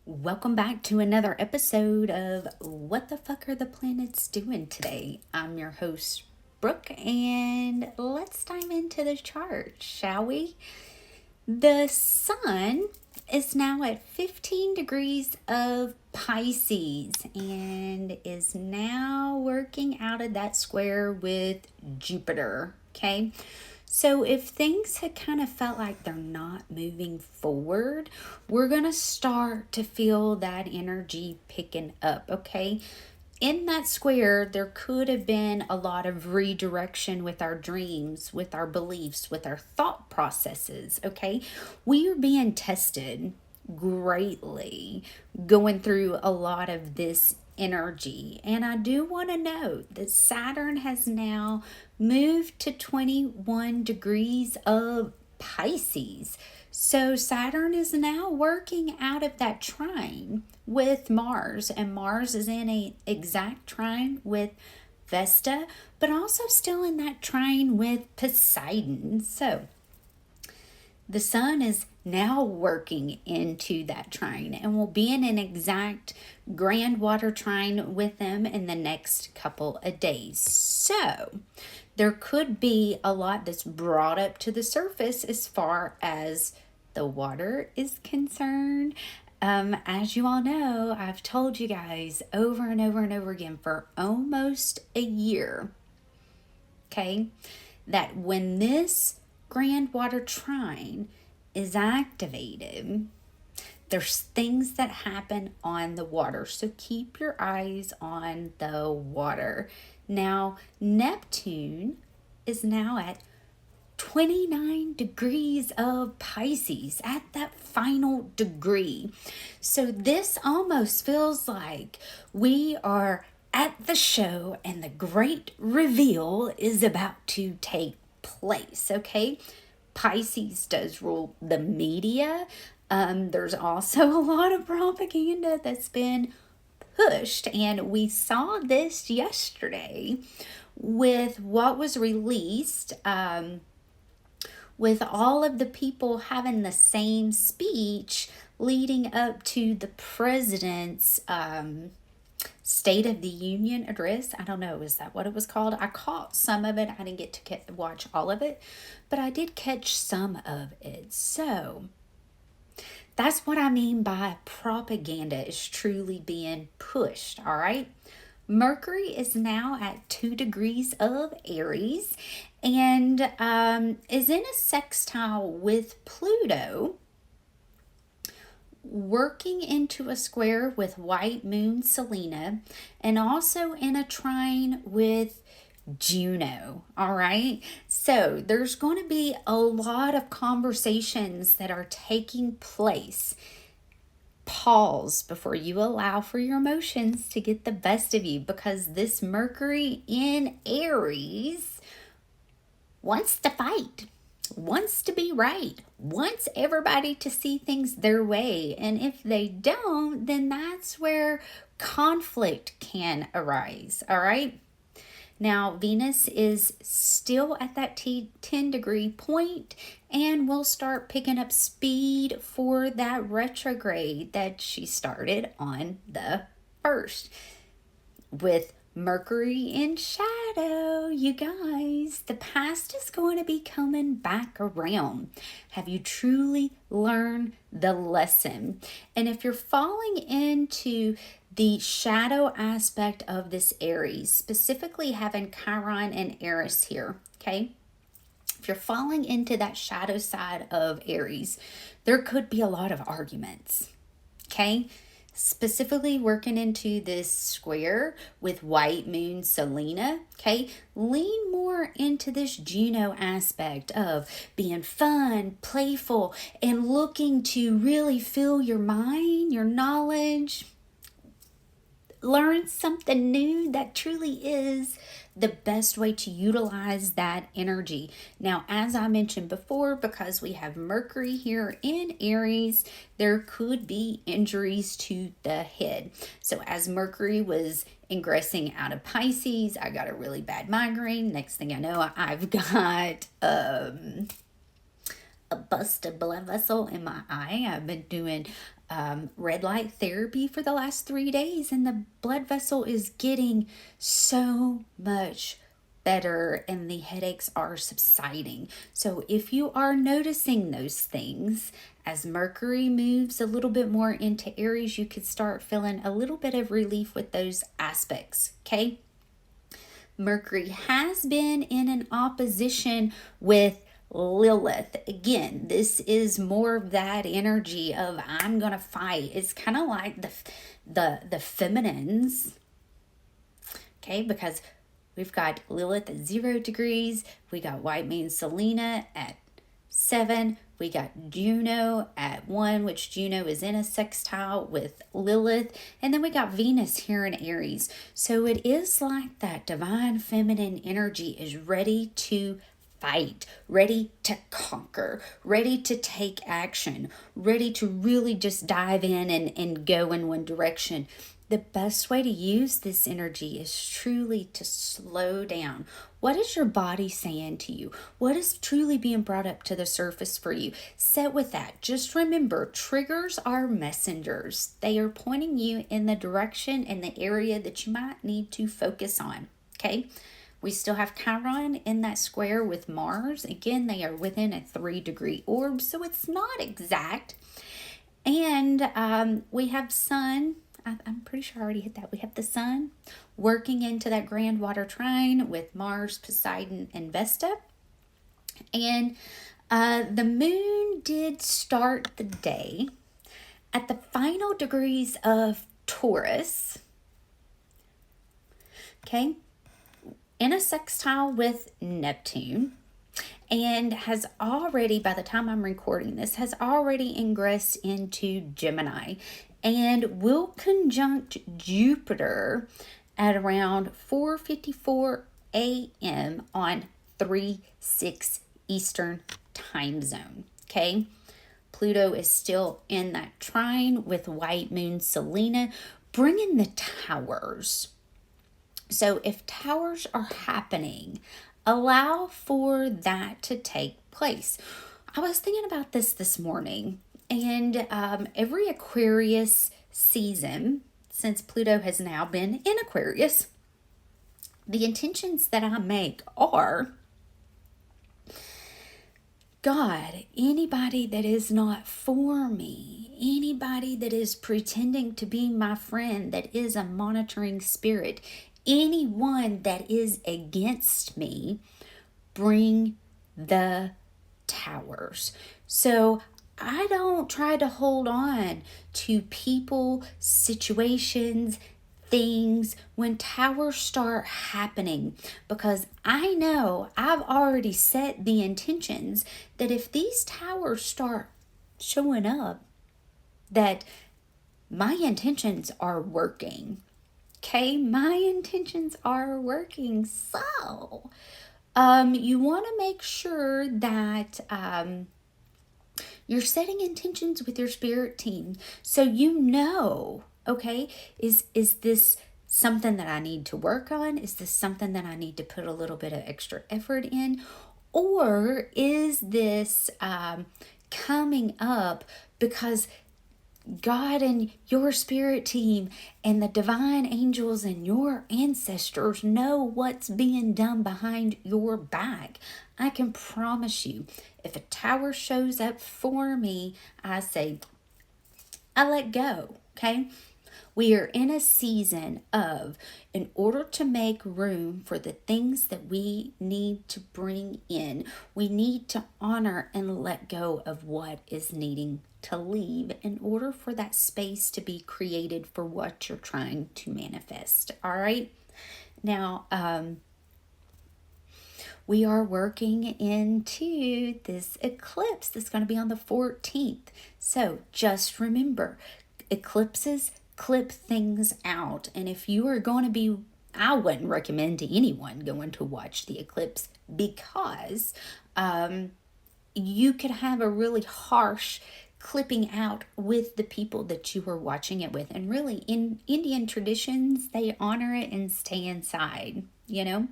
Welcome back to another episode of What the Fuck Are the Planets Doing Today? I'm your host, Brooke, and let's dive into the chart, shall we? The sun is now at 15 degrees of Pisces and is now working out of that square with Jupiter, okay? So if things had kind of felt like they're not moving forward, we're going to start to feel that energy picking up, okay? In that square, there could have been a lot of redirection with our dreams, with our beliefs, with our thought processes, okay? We are being tested greatly, going through a lot of this energy. And I do want to note that Saturn has now moved to 21 degrees of Pisces. So Saturn is now working out of that trine with Mars, and Mars is in an exact trine with Vesta, but also still in that trine with Poseidon. So the sun is now working into that trine and will be in an exact grand water trine with them in the next couple of days. So there could be a lot that's brought up to the surface as far as the water is concerned. As you all know, I've told you guys over and over and over again for almost a year, okay, that when this grand water trine is activated, there's things that happen on the water. So keep your eyes on the water. Now, Neptune is now at 29 degrees of Pisces, at that final degree. So this almost feels like we are at the show and the great reveal is about to take place, okay? Pisces does rule the media. There's also a lot of propaganda that's been pushed, and we saw this yesterday with what was released, with all of the people having the same speech leading up to the president's State of the Union address. I don't know, is that what it was called? I caught some of it. I didn't get to watch all of it, but I did catch some of it. So that's what I mean by propaganda is truly being pushed, all right? Mercury is now at 2 degrees of Aries and is in a sextile with Pluto, working into a square with white moon Selena, and also in a trine with Juno, all right? So there's going to be a lot of conversations that are taking place. Pause before you allow for your emotions to get the best of you, because this Mercury in Aries wants to fight, wants to be right, wants everybody to see things their way. And if they don't, then that's where conflict can arise, all right? Now, Venus is still at that 10 degree point and will start picking up speed for that retrograde that she started on the 1st. With Mercury in shadow, you guys, the past is going to be coming back around. Have you truly learned the lesson? And if you're falling into the shadow aspect of this Aries, specifically having Chiron and Eris here, okay? If you're falling into that shadow side of Aries, there could be a lot of arguments, okay? Specifically working into this square with white moon Selena, okay? Lean more into this Juno aspect of being fun, playful, and looking to really fill your mind, your knowledge, learn something new. That truly is the best way to utilize that energy. Now, as I mentioned before, because we have Mercury here in Aries, there could be injuries to the head. So as Mercury was ingressing out of Pisces, I got a really bad migraine. Next thing I know, I've got a busted blood vessel in my eye. I've been doing red light therapy for the last 3 days, and the blood vessel is getting so much better and the headaches are subsiding. So if you are noticing those things, as Mercury moves a little bit more into Aries, you could start feeling a little bit of relief with those aspects, okay? Mercury has been in an opposition with Lilith. Again, this is more of that energy of I'm gonna fight. It's kind of like the feminines, okay? Because we've got Lilith at 0 degrees, we got White Moon Selena at 7, we got Juno at 1, which Juno is in a sextile with Lilith, and then we got Venus here in Aries. So it is like that divine feminine energy is ready to fight, ready to conquer, ready to take action, ready to really just dive in and go in one direction. The best way to use this energy is truly to slow down. What is your body saying to you? What is truly being brought up to the surface for you? Sit with that. Just remember, triggers are messengers. They are pointing you in the direction and the area that you might need to focus on, okay? We still have Chiron in that square with Mars. Again, they are within a 3-degree orb, so it's not exact. And we have Sun. I'm pretty sure I already hit that. We have the Sun working into that grand water trine with Mars, Poseidon, and Vesta. And the Moon did start the day at the final degrees of Taurus. Okay. In a sextile with Neptune. And has already, by the time I'm recording this, has already ingressed into Gemini and will conjunct Jupiter at around 4:54 a.m. on 3/6 Eastern time zone. Okay, Pluto is still in that trine with White Moon Selena, bringing the towers. So if towers are happening, allow for that to take place. I was thinking about this morning, and every Aquarius season, since Pluto has now been in Aquarius, the intentions that I make are, God, anybody that is not for me, anybody that is pretending to be my friend, that is a monitoring spirit, anyone that is against me, bring the towers. So I don't try to hold on to people, situations, things when towers start happening, because I know I've already set the intentions that if these towers start showing up, that my intentions are working. Okay, my intentions are working. So you want to make sure that you're setting intentions with your spirit team, so you know, okay, is this something that I need to work on? Is this something that I need to put a little bit of extra effort in? Or is this coming up because God and your spirit team and the divine angels and your ancestors know what's being done behind your back? I can promise you, if a tower shows up for me, I say, I let go, okay? We are in a season of, in order to make room for the things that we need to bring in, we need to honor and let go of what is needing to leave in order for that space to be created for what you're trying to manifest. All right. Now, we are working into this eclipse that's going to be on the 14th. So just remember, eclipses clip things out. And if you are going to be, I wouldn't recommend to anyone going to watch the eclipse, because you could have a really harsh clipping out with the people that you were watching it with. And really, in Indian traditions, they honor it and stay inside, you know?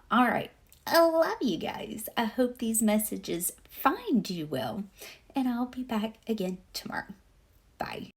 All right. I love you guys. I hope these messages find you well. And I'll be back again tomorrow. Bye.